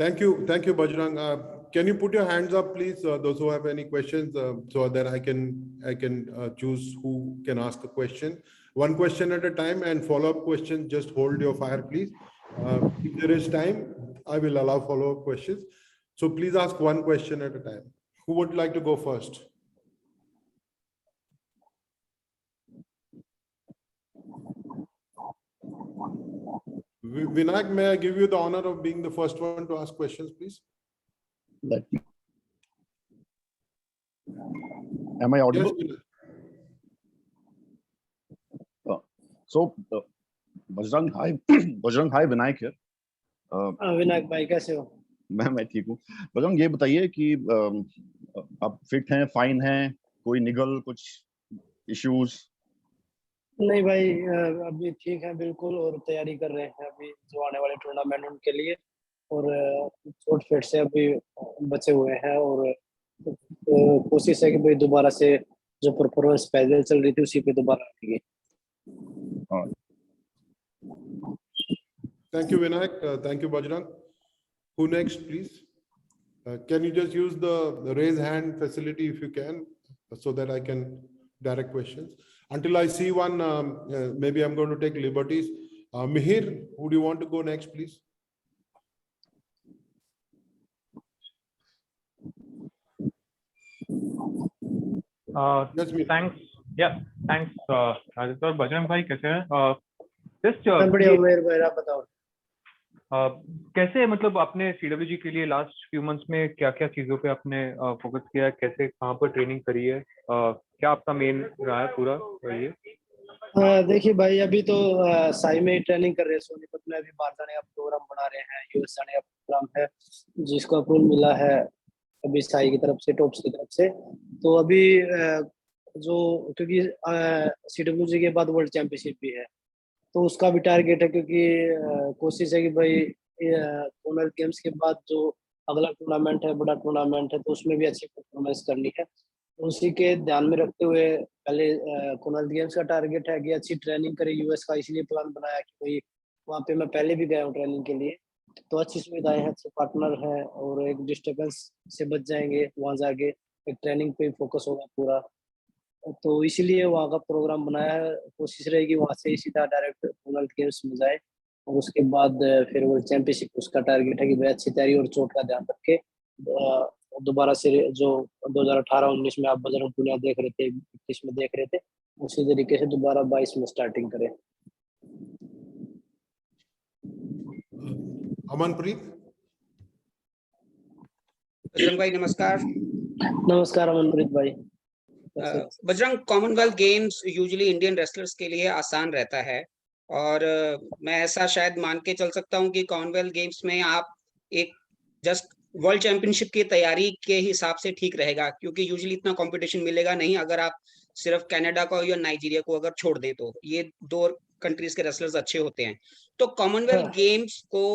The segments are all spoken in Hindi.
Thank you, Bajrang. Can you put your hands up, please, those who have any questions, so that I can choose who can ask a question. One question at a time, and follow-up questions. Just hold your fire, please. If there is time, I will allow follow-up questions. So please ask one question at a time. Who would like to go first? Vinayak, may I give you the honor of being the first one to ask questions, please? Am I audible? Yes, So, Bajrang, hi, Bajrang, hi, Vinayak here. Vinayak भाई कैसे हो? मैं ठीक हूँ। बजरंग, ये बताइए कि आप फिट हैं, फाइन हैं, कोई निगल, कुछ इश्यूज? नहीं भाई, अभी ठीक है बिल्कुल, और तैयारी कर रहे हैं अभी जो आने वाले टूर्नामेंट उनके लिए, और चोट फिट से अभी बचे हुए हैं, और कोशिश है कि भाई दोबारा से जो परफॉर्मेंस पहले चल रही थी उसी पे दोबारा आएगी। Thank you, Vinayak. Thank you, Bajrang. Who next, please? Can you just use the raise hand facility if you can, so that I can direct questions? Until I see one, maybe I'm going to take liberties. Mihir, would you want to go next, please? Yes, thanks. Yeah, thanks. Aditya, Bajrang भाई कैसे हैं? Just बढ़िया उमेर भाई, आप बताओ। कैसे, मतलब आपने CWG के लिए लास्ट फ्यू मंथ्स में क्या क्या चीजों पे आपने फोकस किया है, कैसे कहाँ पर ट्रेनिंग करी है, क्या आपका मेन रहा है पूरा ये? देखिए भाई, अभी तो साई में ही ट्रेनिंग कर रहे हैं। सोनीपत में अभी बाहर जाने का प्रोग्राम बना रहे हैं, यूएस जाने का प्रोग्राम है, जिसको अप्रूवल मिला है अभी साई की तरफ से, टॉप्स की तरफ से। तो अभी जो, क्योंकि CWG के बाद वर्ल्ड चैंपियनशिप भी है, तो उसका भी टारगेट है, क्योंकि कोशिश है कि भाई कॉमनवेल्थ गेम्स के बाद जो अगला टूर्नामेंट है, बड़ा टूर्नामेंट है, तो उसमें भी अच्छी परफॉर्मेंस करनी है। तो उसी के ध्यान में रखते हुए पहले कॉमनवेल्थ गेम्स का टारगेट है कि अच्छी ट्रेनिंग करें यूएस का, इसलिए प्लान बनाया कि भाई वहाँ पे मैं पहले भी गया हूँ ट्रेनिंग के लिए, तो अच्छी सुविधाएं हैं, अच्छे पार्टनर हैं, और एक डिस्टर्बेंस से बच जाएंगे वहाँ जाके, एक ट्रेनिंग पे फोकस होगा पूरा। तो इसीलिए वहाँ का प्रोग्राम बनाया है। कोशिश रहेगी वहाँ से सीधा डायरेक्ट कॉमनवेल्थ गेम्स में जाए, और उसके बाद फिर वर्ल्ड चैंपियनशिप, उसका टारगेट है कि भाई अच्छी तैयारी और चोट का ध्यान रख के दोबारा से जो 2018-19 में आप बजरंग पुनिया देख रहे थे, 21 में देख रहे थे, उसी तरीके से दोबारा 22 में स्टार्टिंग करें। अमनप्रीत। बजरंग भाई नमस्कार। नमस्कार अमनप्रीत भाई। Bajrang, Commonwealth games usually Indian wrestlers के लिए आसान रहता है, और मैं ऐसा शायद मान के चल सकता हूं कि कॉमनवेल्थ गेम्स में आप एक जस्ट वर्ल्ड चैंपियनशिप की तैयारी के हिसाब से ठीक रहेगा, क्योंकि यूजुअली इतना कंपटीशन मिलेगा नहीं अगर आप सिर्फ कनाडा को या नाइजीरिया को अगर छोड़ दें, तो ये दो कंट्रीज के रेसलर्स अच्छे होते हैं। तो कॉमनवेल्थ गेम्स को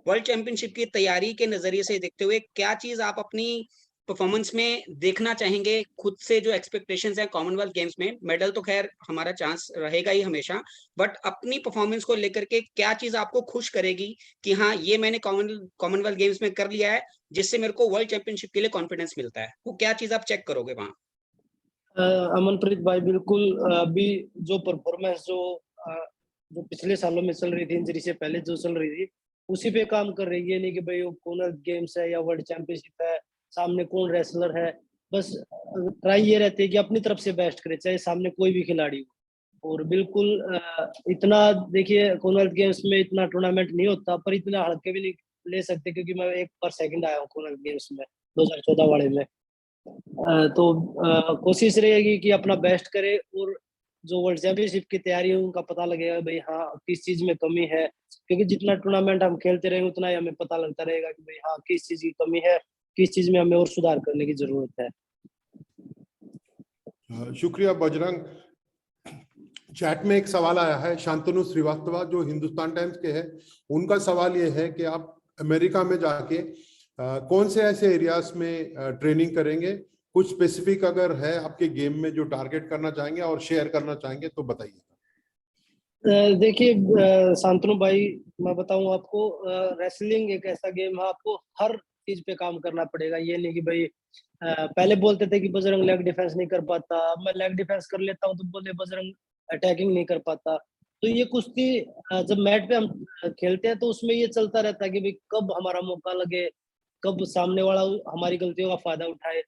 वर्ल्ड चैंपियनशिप की तैयारी के नजरिए से देखते हुए क्या चीज आप अपनी परफॉर्मेंस में देखना चाहेंगे खुद से? जो एक्सपेक्टेशंस हैं कॉमनवेल्थ गेम्स में, मेडल तो खैर हमारा चांस रहेगा ही हमेशा, बट अपनी परफॉर्मेंस को लेकर के क्या चीज आपको खुश करेगी कि हाँ ये मैंने कॉमनवेल्थ गेम्स में कर लिया है, जिससे मेरे को वर्ल्ड चैंपियनशिप के लिए कॉन्फिडेंस मिलता है? वो क्या चीज आप चेक करोगे वहां? अमनप्रीत भाई, बिल्कुल अभी जो परफॉर्मेंस जो पिछले सालों में चल रही थी, इंजरी से पहले जो चल रही थी, उसी पे काम कर रही है। नहीं कि भाई वो कॉमनवेल्थ गेम्स है या वर्ल्ड चैंपियनशिप है, सामने कौन रेसलर है, बस ट्राई ये रहती है कि अपनी तरफ से बेस्ट करे, चाहे सामने कोई भी खिलाड़ी हो। और बिल्कुल इतना देखिए, कॉमनवेल्थ गेम्स में इतना टूर्नामेंट नहीं होता, पर इतना हल्के भी नहीं ले सकते, क्योंकि मैं 1 पर सेकंड आया हूँ कॉमनवेल्थ गेम्स में 2014 वाले में। तो कोशिश रहेगी कि अपना बेस्ट करे, और जो वर्ल्ड चैंपियनशिप की तैयारी है उनका पता लगेगा भाई हाँ किस चीज में कमी है, क्योंकि जितना टूर्नामेंट हम खेलते रहेंगे उतना ही हमें पता लगता रहेगा कि भाई हाँ किस चीज की कमी है, किस चीज में हमें और सुधार करने की जरूरत है। शुक्रिया बजरंग। चैट में एक सवाल आया है, शांतनु श्रीवास्तव जो हिंदुस्तान टाइम्स के हैं, उनका सवाल ये है कि आप अमेरिका में जाके कौन से ऐसे एरियाज में ट्रेनिंग करेंगे? कुछ स्पेसिफिक अगर है आपके गेम में जो टारगेट करना चाहेंगे और शेयर करना चाहेंगे तो बताइए। देखिए शांतनु भाई, मैं बताऊं आपको, रेसलिंग एक ऐसा गेम है, आपको हर चीज पे काम करना पड़ेगा। ये नहीं कि भाई पहले बोलते थे कि बजरंग लेग डिफेंस नहीं कर पाता, अब मैं लेग डिफेंस कर लेता हूँ तो बोले बजरंग अटैकिंग नहीं कर पाता। तो ये कुश्ती जब मैट पे हम खेलते हैं तो उसमें ये चलता रहता है कि भाई कब हमारा मौका लगे, कब सामने वाला हमारी गलतियों का फायदा उठाए।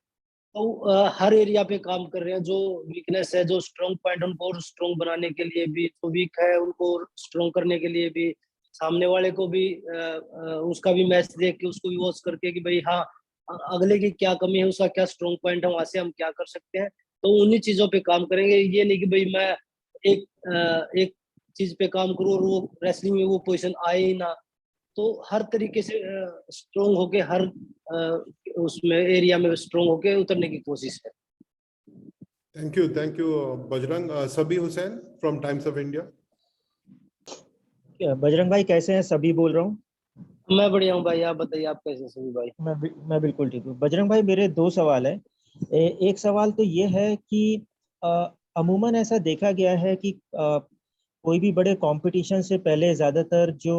तो हर एरिया पे काम कर रहे हैं, जो वीकनेस है, जो स्ट्रॉन्ग पॉइंट, उनको और स्ट्रॉन्ग बनाने के लिए भी, जो वीक है उनको स्ट्रॉन्ग करने के लिए भी, सामने वाले को भी उसका भी मैच देख के उसको भी वॉच करके कि भाई हाँ अगले की क्या कमी है, उसका क्या स्ट्रॉन्ग पॉइंट है, वहां से हम क्या कर सकते हैं। तो उन्हीं चीजों पे काम करेंगे। ये नहीं कि भाई मैं एक चीज पे काम करूँ और वो रेसलिंग में वो पोजीशन आए ही ना। तो हर तरीके से स्ट्रोंग होके हर उसमें एरिया में स्ट्रोंग होके उतरने की कोशिश है। Thank you, Bajrang. Sabi Hussain from Times of India. Bajrang भाई कैसे हैं? सभी बोल रहा हूँ। मैं बढ़िया हूँ भाई, आप बताइए, आप कैसे हैं सभी भाई? मैं बिल्कुल ठीक हूँ। बजरंग भाई, मेरे दो सवाल है। एक सवाल तो ये है कि अमूमन ऐसा देखा गया है कि कोई भी बड़े कंपटीशन से पहले ज्यादातर जो,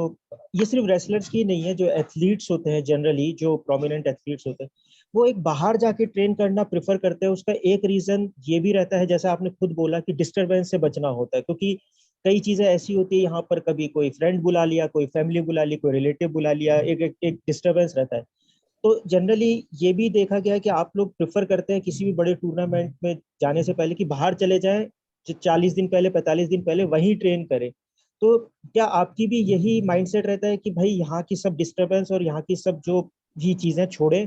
ये सिर्फ रेसलर्स की नहीं है, जो एथलीट्स होते हैं जनरली, जो प्रोमिनेंट एथलीट्स होते हैं, वो एक बाहर जाके ट्रेन करना प्रेफर करते हैं। उसका एक रीजन ये भी रहता है, जैसा आपने खुद बोला, कि डिस्टरबेंस से बचना होता है, क्योंकि कई चीजें ऐसी होती है यहाँ पर, कभी कोई फ्रेंड बुला लिया, कोई फैमिली बुला ली, कोई रिलेटिव बुला लिया, एक डिस्टरबेंस रहता है। तो जनरली ये भी देखा गया है कि आप लोग प्रेफर करते हैं किसी भी बड़े टूर्नामेंट में जाने से पहले कि बाहर चले जाएं, 40 दिन पहले, 45 दिन पहले वहीं ट्रेन करें। तो क्या आपकी भी यही माइंडसेट रहता है कि भाई यहाँ की सब डिस्टरबेंस और यहाँ की सब जो भी चीजें छोड़े,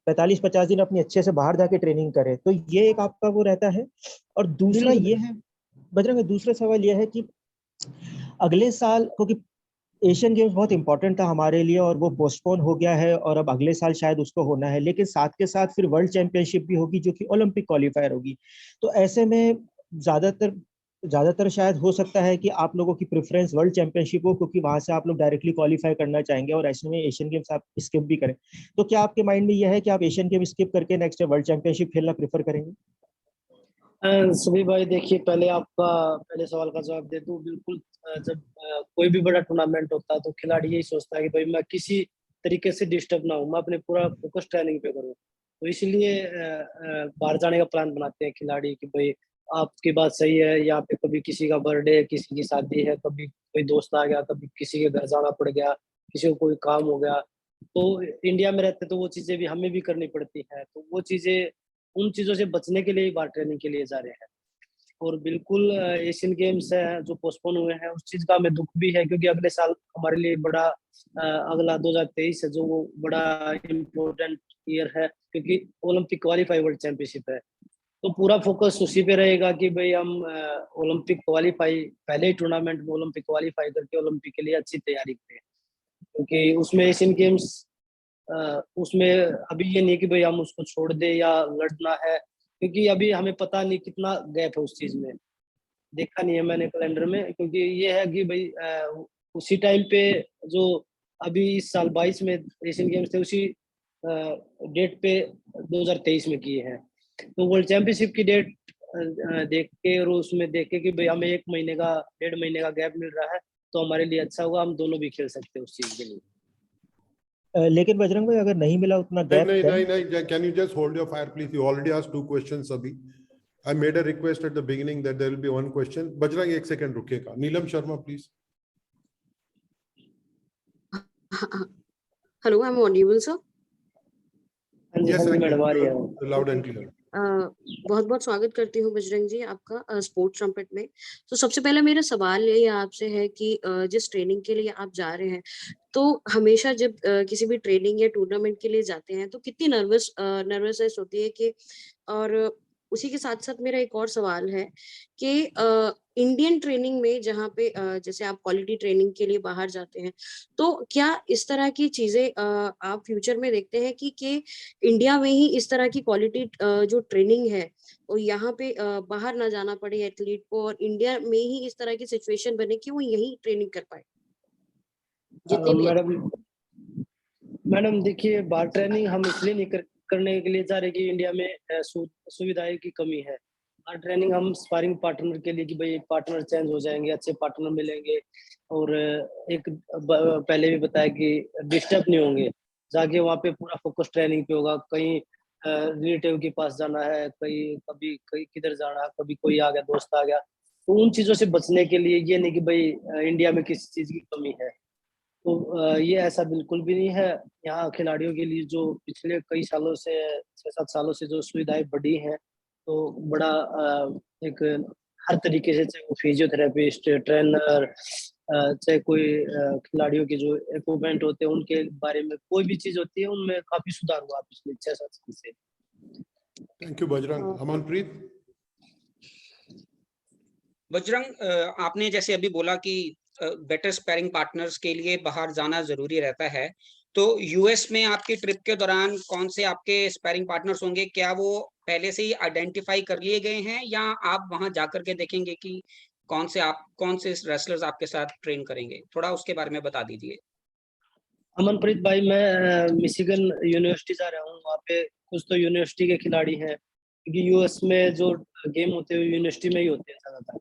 45-50 दिन अपनी अच्छे से बाहर जाके ट्रेनिंग करें? तो ये एक आपका वो रहता है। और दूसरा बिल्कुल। ये है बजरंग, दूसरा सवाल ये है कि अगले साल, क्योंकि एशियन गेम्स बहुत इंपॉर्टेंट था हमारे लिए और वो पोस्टपोन हो गया है, और अब अगले साल शायद उसको होना है, लेकिन साथ के साथ फिर वर्ल्ड चैंपियनशिप भी होगी जो कि ओलंपिक क्वालिफायर होगी। तो ऐसे में ज्यादातर ज्यादातर शायद हो सकता है कि आप लोगों की प्रेफरेंस वर्ल्ड चैंपियनशिप हो, क्योंकि वहां से आप लोग डायरेक्टली क्वालिफाई करना चाहेंगे, और ऐसे में एशियन गेम्स आप स्किप भी करें। तो क्या आपके माइंड में यह है कि आप एशियन गेम स्किप करके नेक्स्ट वर्ल्ड चैंपियनशिप खेलना प्रेफर करेंगे? सभी भाई देखिए, पहले आपका पहले सवाल का जवाब दे दूं। बिल्कुल, जब कोई भी बड़ा टूर्नामेंट होता है तो खिलाड़ी यही सोचता है कि भाई मैं किसी तरीके से डिस्टर्ब ना हूं, मैं अपने पूरा फोकस ट्रेनिंग पे करूं। तो इसलिए बाहर जाने का प्लान बनाते हैं खिलाड़ी कि भाई आपकी बात सही है, यहाँ पे कभी किसी का बर्थडे, किसी की शादी है, कभी कोई दोस्त आ गया, कभी किसी के घर जाना पड़ गया, किसी को कोई काम हो गया। तो इंडिया में रहते तो वो चीजें भी हमें भी करनी पड़ती हैं। तो वो चीजें, उन चीजों से बचने के लिए ही बाहर ट्रेनिंग के लिए जा रहे हैं। और बिल्कुल एशियन गेम्स है जो पोस्टपोन हुए हैं, उस चीज का हमें दुख भी है, क्योंकि अगले साल हमारे लिए बड़ा अगला 2023 है जो वो बड़ा इम्पोर्टेंट ईयर है, क्योंकि ओलंपिक क्वालिफाई वर्ल्ड चैंपियनशिप है। तो पूरा फोकस उसी पे रहेगा कि भाई हम ओलंपिक क्वालिफाई, पहले ही टूर्नामेंट में ओलंपिक क्वालिफाई करके ओलंपिक के लिए अच्छी तैयारी करें। क्योंकि उसमें एशियन गेम्स, उसमें अभी ये नहीं कि भाई हम उसको छोड़ दे या लड़ना है, क्योंकि अभी हमें पता नहीं कितना गैप है उस चीज में, देखा नहीं है मैंने कैलेंडर में। क्योंकि ये है कि भाई उसी टाइम पे जो अभी इस साल 22 में एशियन गेम्स थे, उसी डेट पे 2023 में किए हैं। तो वर्ल्ड चैंपियनशिप की डेट देख के और उसमें देख के कि भाई हमें 1 महीने का, 1.5 महीने का गैप मिल रहा है, तो हमारे लिए अच्छा होगा, हम दोनों भी खेल सकते हैं उस चीज के लिए। लेकिन बजरंग भाई, अगर नहीं मिला उतना नहीं गैप, नहीं नहीं नहीं, can you just hold your fire please? You already asked 2 questions Abhi. I made a request at the beginning that there will be 1 question. Bajrang, 1 second रुकिएगा. Neelam Sharma please. Hello, I'm audible, sir. हाँ जी, Yes, हाँ जी I मैडम, can. आ रही है। You are loud and clear. बहुत बहुत स्वागत करती हूँ बजरंग जी आपका स्पोर्ट्स ट्रम्पेट में। तो सबसे पहला मेरा सवाल ये आपसे है कि जिस ट्रेनिंग के लिए आप जा रहे हैं, तो हमेशा जब किसी भी ट्रेनिंग या टूर्नामेंट के लिए जाते हैं तो कितनी नर्वसनेस होती है कि, और उसी के साथ साथ मेरा एक और सवाल है कि इंडियन ट्रेनिंग में जहाँ पे जैसे आप क्वालिटी ट्रेनिंग के लिए बाहर जाते हैं, तो क्या इस तरह की चीजें आप फ्यूचर में देखते हैं कि इंडिया में ही इस तरह की क्वालिटी जो ट्रेनिंग है वो यहाँ पे बाहर ना जाना पड़े एथलीट को, और इंडिया में ही इस तरह की सिचुएशन बने कि वो यही ट्रेनिंग कर पाए जितने भी मैडम मैडम देखिए, बाहर ट्रेनिंग हम इसलिए नहीं करने के लिए जा रहे कि इंडिया में सुविधाएं की कमी है। हर ट्रेनिंग हम स्पारिंग पार्टनर के लिए कि भाई पार्टनर चेंज हो जाएंगे, अच्छे पार्टनर मिलेंगे और एक पहले भी बताया कि डिस्टर्ब नहीं होंगे, जाके वहाँ पे पूरा फोकस ट्रेनिंग पे होगा। कहीं रिलेटिव के पास जाना है, कहीं कभी कहीं किधर जाना है, कभी कोई आ गया, दोस्त आ गया, तो उन चीजों से बचने के लिए ये नहीं कि भाई इंडिया में किसी चीज की कमी है, तो ये ऐसा बिल्कुल भी नहीं है। यहाँ खिलाड़ियों के लिए जो पिछले कई सालों से 6-7 सालों से जो सुविधाएं बढ़ी हैं, तो बड़ा एक हर तरीके से, चाहे वो फिजियोथेरेपिस्ट, ट्रेनर, चाहे कोई खिलाड़ियों के जो इक्विपमेंट होते हैं उनके बारे में कोई भी चीज होती है, उनमें काफी सुधार हुआ पिछले 6-7 साल से। Thank you Bajrang. अमनप्रीत। बजरंग, आपने जैसे अभी बोला कि बेटर स्पैरिंग पार्टनर्स के लिए बाहर जाना जरूरी रहता है, तो यूएस में आपकी ट्रिप के दौरान कौन से आपके स्पैरिंग पार्टनर्स होंगे? क्या वो पहले से ही आइडेंटिफाई कर लिए गए हैं या आप वहां जाकर के देखेंगे कि कौन से रेसलर्स आपके साथ ट्रेन करेंगे? थोड़ा उसके बारे में बता दीजिए। अमनप्रीत भाई, मैं मिशिगन यूनिवर्सिटी जा रहा हूँ। वहाँ पे कुछ तो यूनिवर्सिटी के खिलाड़ी हैं, क्योंकि यूएस में जो गेम होते हैं यूनिवर्सिटी में ही होते हैं ज्यादातर,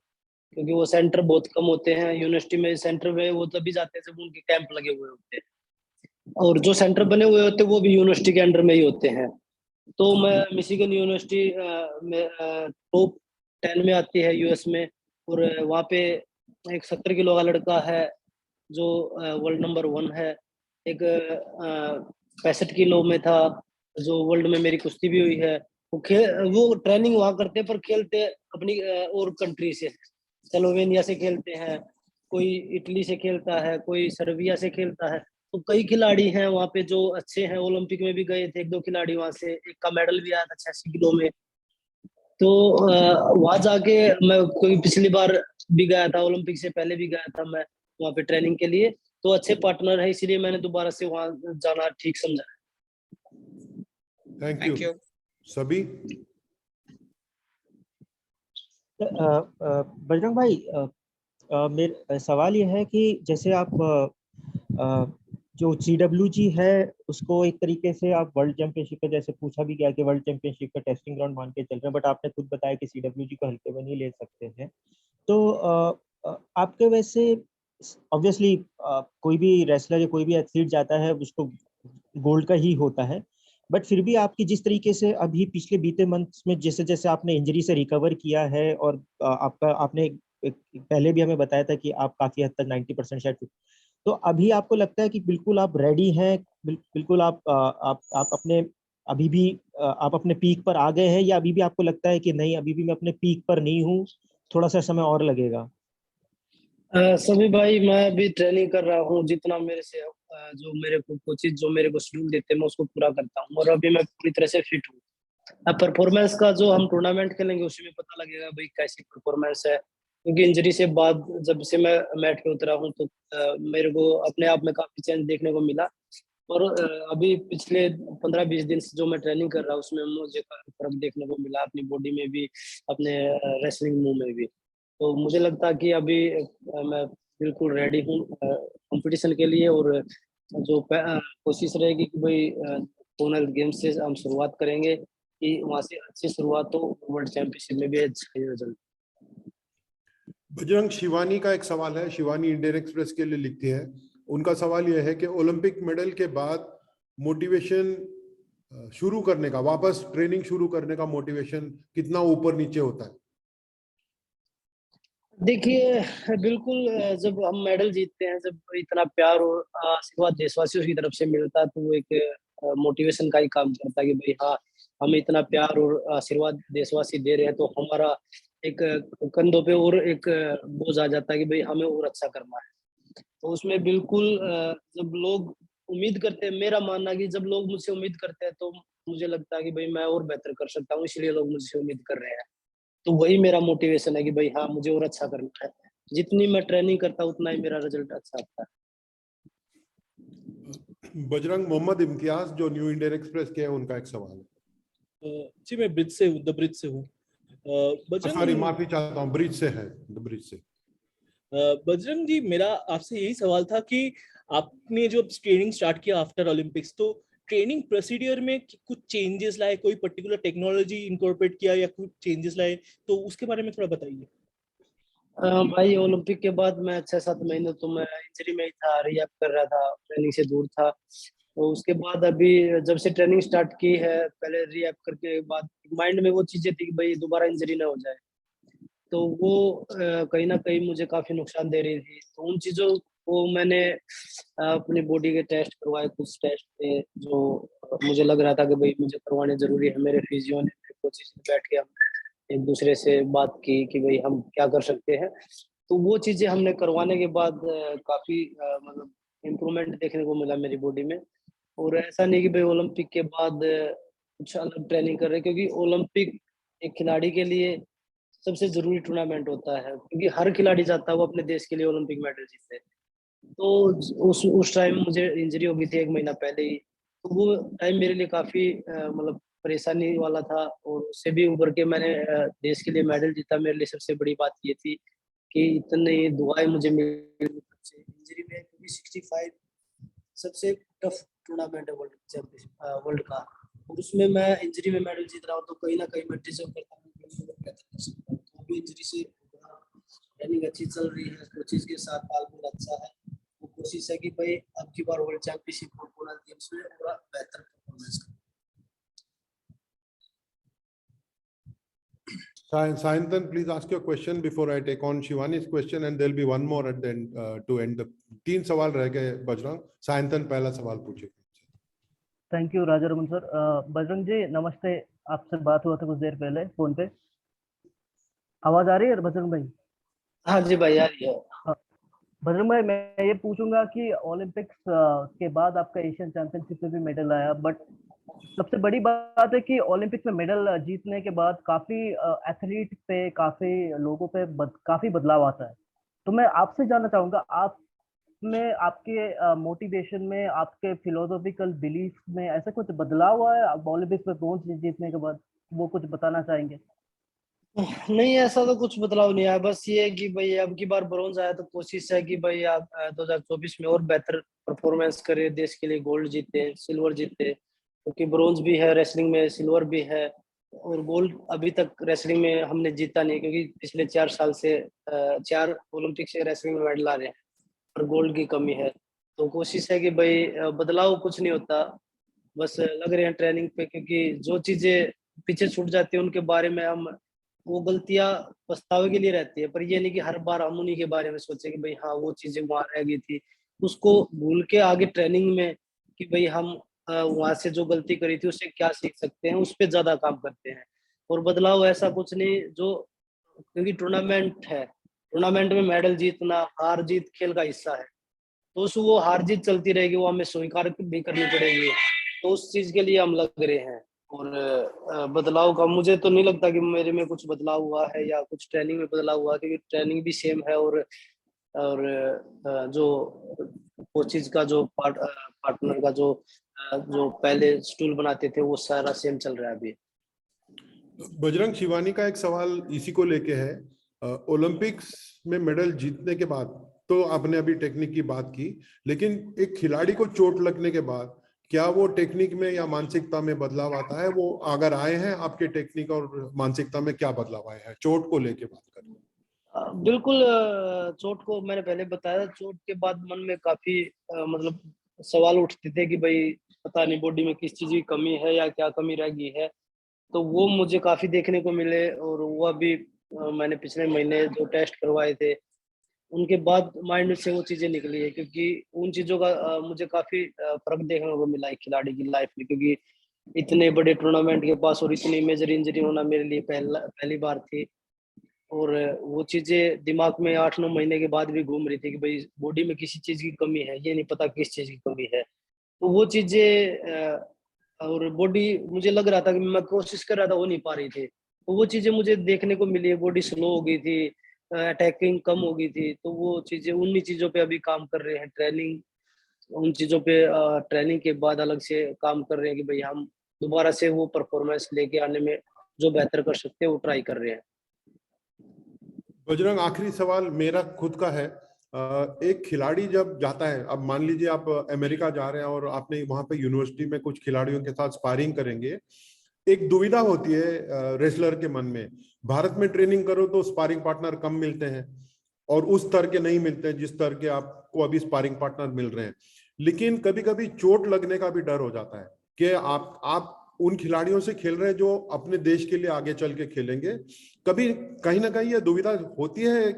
क्योंकि वो सेंटर बहुत कम होते हैं यूनिवर्सिटी में। सेंटर में वो तभी जाते हैं जब उनके कैंप लगे हुए होते हैं, और जो सेंटर बने हुए होते हैं वो भी यूनिवर्सिटी के अंडर में ही होते हैं। तो मैं मिशिगन यूनिवर्सिटी में टॉप 10 में आती है यूएस में, और वहाँ पे एक 70 किलो का लड़का है जो वर्ल्ड नंबर 1 है। एक 65 किलो में था जो वर्ल्ड में मेरी कुश्ती भी हुई है। वो ट्रेनिंग वहाँ करते हैं, पर खेलते अपनी और कंट्री से, स्लोवेनिया से खेलते हैं, कोई इटली से खेलता है, कोई सर्बिया से खेलता है। तो कई खिलाड़ी हैं वहाँ पे जो अच्छे हैं, ओलंपिक में भी गए थे 1-2 खिलाड़ी वहाँ से, एक का मेडल भी आया था 86 किलो में। तो वहाँ जाके मैं कोई पिछली बार भी गया था, ओलंपिक से पहले भी गया था मैं वहाँ पे ट्रेनिंग के लिए। तो अच्छे पार्टनर है, इसीलिए मैंने दोबारा से वहाँ जाना ठीक समझा। Thank thank you. यू। सभी। बजरंग भाई, मेरा सवाल ये है कि जैसे आप जो CWG है उसको एक तरीके से आप वर्ल्ड चैंपियनशिप का, जैसे पूछा भी गया कि वर्ल्ड चैंपियनशिप का टेस्टिंग ग्राउंड मान के चल रहे हैं, बट आपने खुद बताया कि CWG को हल्के में नहीं ले सकते हैं। तो आपके वैसे ऑब्वियसली कोई भी रेसलर या कोई भी एथलीट जाता है उसको गोल्ड का ही होता है, बट फिर भी आपकी जिस तरीके से अभी पिछले बीते मंथ्स में जैसे जैसे आपने इंजरी से रिकवर किया है, और आपने पहले भी हमें बताया था कि आप काफी हद तक 90% शायद, तो अभी आपको लगता है कि बिल्कुल आप रेडी हैं, बिल्कुल आप अपने अभी भी आप अपने पीक पर आ गए हैं, या अभी भी आपको लगता है कि नहीं अभी भी मैं अपने पीक पर नहीं हूँ, थोड़ा सा समय और लगेगा? सभी भाई, मैं अभी ट्रेनिंग कर रहा हूँ, जितना मेरे से जो मेरे को कोचिज जो मेरे को शेड्यूल देते हैं मैं उसको पूरा करता हूँ, और अभी मैं पूरी तरह से फिट हूँ। अब परफॉर्मेंस का जो हम टूर्नामेंट खेलेंगे उसी में पता लगेगा भाई कैसी परफॉर्मेंस है, क्योंकि इंजरी से बाद जब से मैं मैट पे उतरा हूँ तो मेरे को अपने आप में काफी चेंज देखने को मिला। और अभी पिछले 15-20 दिन से जो मैं ट्रेनिंग कर रहा हूँ उसमें मुझे काफी फर्क देखने को मिला, अपनी बॉडी में भी, अपने रेसलिंग मूव में भी। तो मुझे लगता है कि अभी मैं बिल्कुल रेडी हूँ कंपटीशन के लिए, और जो कोशिश रहेगी कि भाई कॉमनवेल्थ गेम्स से हम शुरुआत करेंगे कि वहां से अच्छी शुरुआत हो, वर्ल्ड चैंपियनशिप में भी अच्छा रिजल्ट। बजरंग, शिवानी का एक सवाल है। शिवानी इंडियन एक्सप्रेस के लिए लिखती है। उनका सवाल यह है कि ओलंपिक मेडल के बाद मोटिवेशन शुरू करने का, वापस ट्रेनिंग शुरू करने का मोटिवेशन कितना ऊपर नीचे होता है? देखिए, बिल्कुल जब हम मेडल जीतते हैं, जब इतना प्यार और आशीर्वाद देशवासियों की तरफ से मिलता है, तो वो एक मोटिवेशन का ही काम करता है कि भाई हाँ, हमें इतना प्यार और आशीर्वाद देशवासी दे रहे हैं, तो हमारा एक कंधों पे और एक बोझ आ जाता है कि भाई हमें और अच्छा करना है। तो उसमें बिल्कुल जब लोग उम्मीद करते हैं, मेरा मानना है कि जब लोग मुझसे उम्मीद करते हैं तो मुझे लगता है कि भाई मैं और बेहतर कर सकता हूँ, इसलिए लोग मुझसे उम्मीद कर रहे हैं। तो वही मेरा मोटिवेशन है कि भाई हाँ, मुझे और अच्छा करना है। जितनी मैं ट्रेनिंग करता हूँ उतना ही मेरा रिजल्ट अच्छा आता है। बजरंग, मोहम्मद इम्तियाज जो न्यू इंडियन एक्सप्रेस के हैं, उनका एक सवाल है। जी, मैं ब्रिज से हूँ, द ब्रिज से हूँ। सॉरी, माफी चाहता हूँ, ब्रिज से है, द ब्रिज से। बजरंग जी, मेरा आपसे यही सवाल था कि आपने जो ट्रेनिंग स्टार्ट किया आफ्टर ओलंपिक्स, तो ट्रेनिंग प्रोसीडियर में कुछ चेंजेस लाए, कोई पर्टिकुलर टेक्नोलॉजी इनकॉर्पोरेट किया या कुछ चेंजेस लाए, तो उसके बारे में थोड़ा बताइए। भाई ओलंपिक के बाद मैं 6-7 महीने तो मैं इंजरी में ही था, रिहैब कर रहा था, ट्रेनिंग से दूर था। तो उसके बाद अभी जब से ट्रेनिंग स्टार्ट की है, पहले रिहैब करके बाद माइंड में वो चीजें थी कि भाई दोबारा इंजरी ना हो जाए, तो वो कहीं ना कहीं मुझे काफी नुकसान दे रही थी। तो उन चीजों को मैंने अपनी बॉडी के टेस्ट करवाए, कुछ टेस्ट थे जो मुझे लग रहा था कि भाई मुझे करवाने जरूरी है। मेरे फिजियो ने, मेरे कोचिज ने बैठ के हम एक दूसरे से बात की कि भाई हम क्या कर सकते हैं। तो वो चीजें हमने करवाने के बाद काफी मतलब इम्प्रूवमेंट देखने को मिला मेरी बॉडी में। और ऐसा नहीं कि भाई ओलंपिक के बाद कुछ अलग ट्रेनिंग कर रहे, क्योंकि ओलंपिक एक खिलाड़ी के लिए सबसे जरूरी टूर्नामेंट होता है, क्योंकि हर खिलाड़ी चाहता है वो अपने देश के लिए ओलंपिक मेडल जीते। तो उस टाइम मुझे इंजरी हो गई थी 1 महीना पहले ही। तो वो टाइम मेरे लिए काफी मतलब परेशानी वाला था, और उससे भी उभर के मैंने देश के लिए मेडल जीता। मेरे लिए सबसे बड़ी बात ये थी कि इतनी दुआएं मुझे मिली इंजरी में, क्योंकि 65 सबसे टफ टूर्नामेंट है वर्ल्ड का, और उसमें मैं इंजरी में मेडल जीत रहा हूँ, तो कहीं ना कहीं मैं डिजर्व करता हूँ कि मैं बेहतर कर सकता हूँ। तो अभी इंजरी से ट्रेनिंग अच्छी चल रही है, कोचिज के साथ तालमेल अच्छा है। वो कोशिश है कि भाई अब की बार वर्ल्ड चैंपियनशिप और कॉमनवेल्थ गेम्स में थोड़ा बेहतर परफॉर्मेंस करें। Sayantan, please ask your question before I take on Shivani's question, and there'll be one more at the end to end the 3 सवाल रह गए बजरंग। सायंतन पहला सवाल पूछे। Thank you Raja Raman sir. Bajrang ji नमस्ते, आपसे बात हुआ था कुछ देर पहले फोन पे। आवाज आ रही है बजरंग भाई? हाँ जी भाई, आ रही है। बजरंग भाई मैं ये पूछूंगा कि ओलंपिक्स के बाद आपका एशियन चैंपियनशिप में भी मेडल आया, बट सबसे बड़ी बात है कि ओलंपिक्स में मेडल जीतने के बाद काफी एथलीट पे, काफी लोगों पे काफी बदलाव आता है। तो मैं आपसे जानना चाहूंगा, आप में आपके मोटिवेशन में, आपके फिलोसॉफिकल बिलीफ में ऐसा कुछ बदलाव हुआ है ओलंपिक्स में ब्रोंज जीतने के बाद? वो कुछ बताना चाहेंगे? नहीं, ऐसा तो कुछ बदलाव नहीं आया। बस ये है कि भाई अब की बार ब्रॉन्ज आया, तो कोशिश है कि भाई आप 2024 में और बेहतर परफॉर्मेंस करें, देश के लिए गोल्ड जीते, सिल्वर जीते। क्योंकि ब्रॉन्ज भी है रेसलिंग में, सिल्वर भी है, और गोल्ड अभी तक रेसलिंग में हमने जीता नहीं, क्योंकि पिछले 4 साल से 4 ओलंपिक से रेसलिंग में मेडल आ रहे हैं, और गोल्ड की कमी है। तो कोशिश है कि भाई बदलाव कुछ नहीं होता, बस लग रहे हैं ट्रेनिंग पे, क्योंकि जो चीजें पीछे छूट जाती है उनके बारे में हम, वो गलतियां पछतावे के लिए रहती है। पर ये नहीं कि हर बार हम उन्हीं के बारे में सोचे कि भाई हाँ वो चीजें वहां रह गई थी, उसको भूल के आगे ट्रेनिंग में कि भाई हम वहां से जो गलती करी थी उससे क्या सीख सकते हैं, उस पर ज्यादा काम करते हैं। और बदलाव ऐसा कुछ नहीं जो, क्योंकि टूर्नामेंट है, टूर्नामेंट में मेडल जीतना, हार जीत खेल का हिस्सा है। तो वो हार जीत चलती रहेगी, वो हमें स्वीकार भी करनी पड़ेगी। तो उस चीज के लिए हम लग रहे हैं। और बदलाव का मुझे तो नहीं लगता कि मेरे में कुछ बदलाव हुआ है या कुछ ट्रेनिंग में बदलाव हुआ, क्योंकि ट्रेनिंग भी सेम है, और जो कोचिज का जो पार्टनर का जो पहले स्टूल बनाते थे वो सारा सेम चल रहा है अभी। बजरंग, शिवानी का एक सवाल इसी को लेके है। ओलंपिक्स में मेडल जीतने के बाद तो आपने अभी टेक्निक की बात की, लेकिन एक खिलाड़ी को चोट लगने के बाद क्या वो टेक्निक में या मानसिकता में बदलाव आता है? वो अगर आए हैं, आपके टेक्निक और मानसिकता में क्या बदलाव आए हैं चोट को लेके बात करें? बिल्कुल, चोट को मैंने पहले बताया, चोट के बाद मन में काफी मतलब सवाल उठते थे कि भाई पता नहीं बॉडी में किस चीज की कमी है या क्या कमी रह गई है। तो वो मुझे काफी देखने को मिले, और वो अभी मैंने पिछले महीने जो टेस्ट करवाए थे उनके बाद माइंड से वो चीजें निकली है, क्योंकि उन चीजों का मुझे काफी फर्क देखने को मिला है खिलाड़ी की लाइफ में। क्योंकि इतने बड़े टूर्नामेंट के पास और इतनी मेजर इंजरी होना मेरे लिए पहली बार थी, और वो चीजें दिमाग में 8-9 महीने के बाद भी घूम रही थी कि भाई बॉडी में किसी चीज की कमी है, ये नहीं पता किस चीज की कमी है। तो वो चीजें और बॉडी मुझे लग रहा था कि मैं कोशिश कर रहा था, हो नहीं पा रही थी। तो वो चीजें मुझे देखने को मिली है, बॉडी स्लो हो गई थी, अटैकिंग कम हो गई थी। तो वो चीजें, उन्हीं चीजों पे अभी काम कर रहे हैं, ट्रेनिंग उन चीजों पे ट्रेनिंग के बाद अलग से काम कर रहे हैं कि भाई हम दोबारा से वो परफॉर्मेंस लेके आने में जो बेहतर कर सकते हैं वो ट्राई कर रहे हैं। बजरंग, आखिरी सवाल मेरा खुद का है। एक खिलाड़ी जब जाता है, अब मान लीजिए आप अमेरिका जा रहे हैं और आपने वहां पे यूनिवर्सिटी में कुछ खिलाड़ियों के साथ स्पारिंग करेंगे, एक दुविधा होती है रेसलर के मन में। भारत में ट्रेनिंग करो तो स्पारिंग पार्टनर कम मिलते हैं और उस तरह के नहीं मिलते हैं जिस तरह के आपको अभी स्पारिंग पार्टनर मिल रहे हैं। लेकिन कभी कभी चोट लगने का भी डर हो जाता है कि आप उन खिलाड़ियों से खेल रहे हैं जो अपने देश के लिए आगे चल के खेलेंगे। कभी कहीं ना कहीं ये दुविधा होती है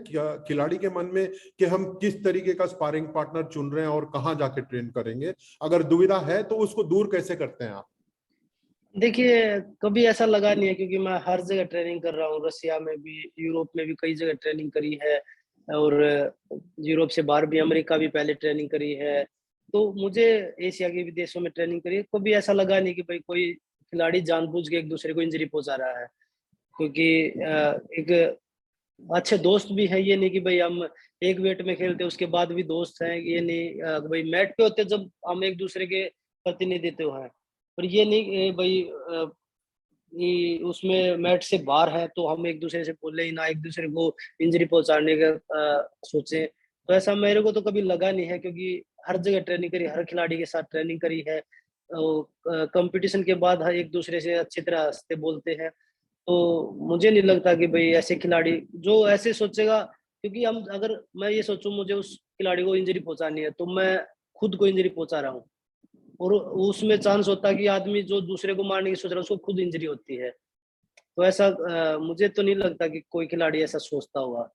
खिलाड़ी के मन में कि हम किस तरीके का स्पारिंग पार्टनर चुन रहे हैं और कहाँ जाके ट्रेन करेंगे। अगर दुविधा है तो उसको दूर कैसे करते हैं आप? देखिए, कभी ऐसा लगा नहीं है, क्योंकि मैं हर जगह ट्रेनिंग कर रहा हूँ। रसिया में भी, यूरोप में भी कई जगह ट्रेनिंग करी है, और यूरोप से बाहर भी, अमेरिका भी पहले ट्रेनिंग करी है। तो मुझे एशिया के भी देशों में ट्रेनिंग करी है। कभी ऐसा लगा नहीं कि भाई कोई खिलाड़ी जानबूझ के एक दूसरे को इंजरी पहुंचा रहा है, क्योंकि एक अच्छे दोस्त भी है। ये नहीं कि भाई हम एक वेट में खेलते उसके बाद भी दोस्त हैं, ये नहीं। भाई मैट पे होते जब हम एक दूसरे के प्रतिनिधित्व हैं, पर ये नहीं भाई उसमें मैट से बाहर है तो हम एक दूसरे से बोले ही ना, एक दूसरे को इंजरी पहुंचाने का सोचे। तो ऐसा मेरे को तो कभी लगा नहीं है, क्योंकि हर जगह ट्रेनिंग करी, हर खिलाड़ी के साथ ट्रेनिंग करी है। कंपटीशन के बाद हर एक दूसरे से अच्छी तरह हंसते बोलते हैं। तो मुझे नहीं लगता कि भाई ऐसे खिलाड़ी जो ऐसे सोचेगा, क्योंकि हम अगर मैं ये सोचूं मुझे उस खिलाड़ी को इंजरी पहुंचानी है, तो मैं खुद को इंजरी पहुंचा रहा हूँ, और उसमें चांस होता है कि आदमी जो दूसरे को मारने की सोच रहा है उसको खुद इंजरी होती है। तो ऐसा मुझे तो नहीं लगता कि कोई खिलाड़ी ऐसा सोचता होगा।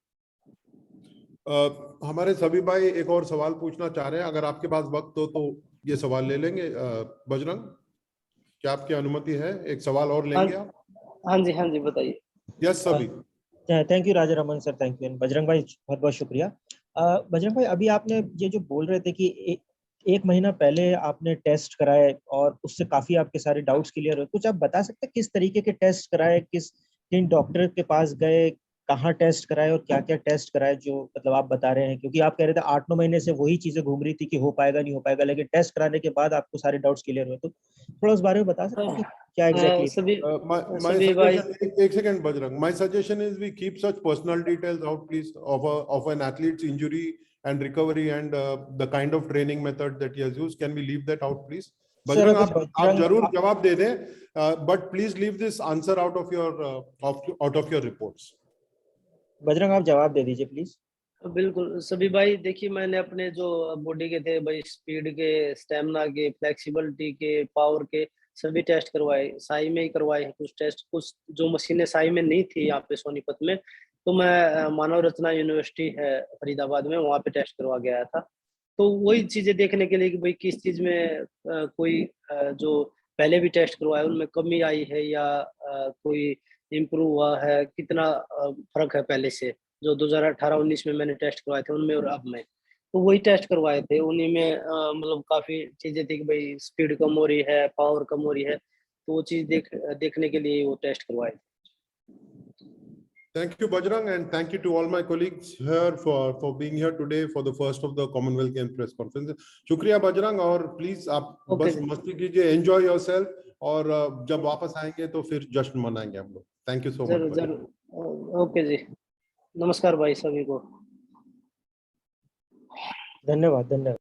हमारे सभी भाई एक और सवाल पूछना चाह रहे हैं, अगर आपके पास वक्त हो तो ये सवाल ले लेंगे। बजरंग, क्या आपकी अनुमति है? एक सवाल और लेंगे आप? हाँ जी बताइए। यस सभी। Thank you Raja Raman sir, thank you. Bajrang भाई बहुत बहुत शुक्रिया। बजरंग भाई, अभी आपने ये जो बोल रहे थे कि एक महीना पहले आपने टेस्ट कराए और उससे काफी आपके सारे डाउट्स क्लियर हुए, कुछ आप बता सकते हैं किस तरीके के टेस्ट कराए, किन डॉक्टर के पास गए, कहाँ टेस्ट कराए और क्या क्या टेस्ट कराए, जो मतलब आप बता रहे हैं? क्योंकि आप कह रहे थे 8-9 महीने से वही चीजें घूम रही थी कि हो पाएगा नहीं हो पाएगा, लेकिन टेस्ट कराने के बाद आपको सारे डाउट्स क्लियर हुए। तो थोड़ा उस बारे में बता सकते हैं कि क्या एग्जैक्टली? सभी भाई, एक second Bajrang, my suggestion is we keep such personal details out please of an athlete's injury and recovery and the kind of training method that he has used. Can we leave that out please? Bajrang, आप जरूर जवाब दे दें, but please leave this answer out of your reports. Bajrang, आप जवाब दे दीजिए प्लीज। बिल्कुल सभी भाई, देखिए मैंने अपने जो बॉडी के थे भाई, स्पीड के, स्टेमिना के, फ्लेक्सिबिलिटी के, पावर के सभी टेस्ट करवाए। साई में ही करवाए हैं कुछ टेस्ट, कुछ जो मशीनें साई में नहीं थी यहाँ पे सोनीपत में, तो मैं मानव रत्ना यूनिवर्सिटी है फरीदाबाद में, वहाँ पे टेस्ट करवा गया था। तो वही चीजें देखने के लिए कि भाई किस चीज में कोई जो पहले भी टेस्ट करवाए उनमें कमी आई है या कोई इम्प्रूव हुआ है, कितना फर्क है पहले से, जो 2018-19 में मैंने टेस्ट करवाए थे उनमें और अब में। तो वही टेस्ट करवाए थे, उन्हीं में मतलब काफी चीजें थी कि भाई स्पीड कम हो रही है, पावर कम हो रही है, तो वो चीज देखने के लिए वो टेस्ट करवाए थे। Thank you, Bajrang, and thank you to all my colleagues here for being here today for the first of the Commonwealth Games press conference. शुक्रिया बजरंग, और प्लीज आप बस मस्ती कीजिए, एंजॉय योरसेल्फ, और जब वापस आएंगे तो फिर जश्न मनाएंगे हम लोग। Thank you so much. जरूर। ओके जी, नमस्कार भाई सभी को। धन्यवाद।